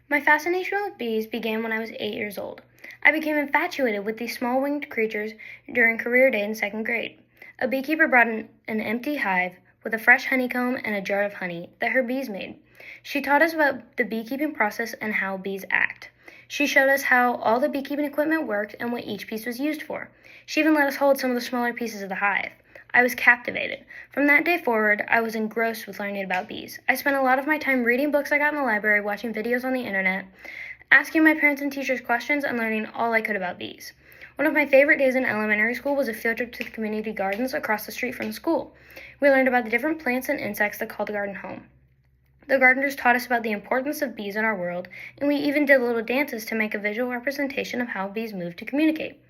My fascination with bees began when I was 8 years old. I became infatuated with these small winged creatures during career day in second grade. A beekeeper brought in an empty hive with a fresh honeycomb and a jar of honey that her bees made. She taught us about the beekeeping process and how bees act. She showed us how all the beekeeping equipment worked and what each piece was used for. She even let us hold some of the smaller pieces of the hive. I was captivated. From that day forward, I was engrossed with learning about bees. I spent a lot of my time reading books I got in the library, watching videos on the internet, asking my parents and teachers questions, and learning all I could about bees. One of my favorite days in elementary school was a field trip to the community gardens across the street from the school. We learned about the different plants and insects that call the garden home. The gardeners taught us about the importance of bees in our world, and we even did little dances to make a visual representation of how bees move to communicate.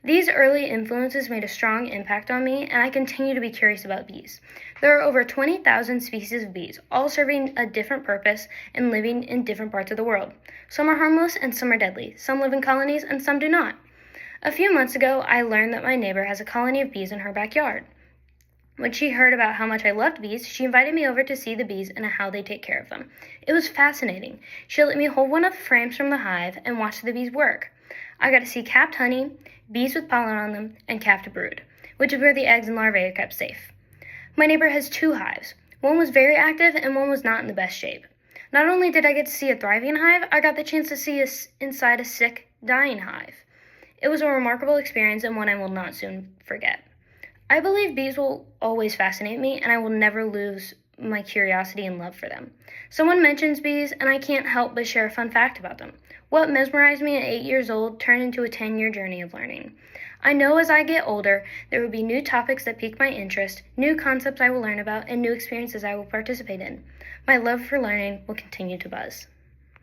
These early influences made a strong impact on me, and I continue to be curious about bees. There are over 20,000 species of bees, all serving a different purpose and living in different parts of the world. Some are harmless and some are deadly. Some live in colonies and some do not. A few months ago, I learned that my neighbor has a colony of bees in her backyard. When she heard about how much I loved bees, she invited me over to see the bees and how they take care of them. It was fascinating. She let me hold one of the frames from the hive and watch the bees work. I got to see capped honey, bees with pollen on them, and capped brood, which is where the eggs and larvae are kept safe. My neighbor has 2 hives. One was very active and one was not in the best shape. Not only did I get to see a thriving hive, I got the chance to see inside a sick, dying hive. It was a remarkable experience and one I will not soon forget. I believe bees will always fascinate me, and I will never lose my curiosity and love for them. Someone mentions bees, and I can't help but share a fun fact about them. What mesmerized me at 8 years old turned into a 10-year journey of learning. I know as I get older, there will be new topics that pique my interest, new concepts I will learn about, and new experiences I will participate in. My love for learning will continue to buzz.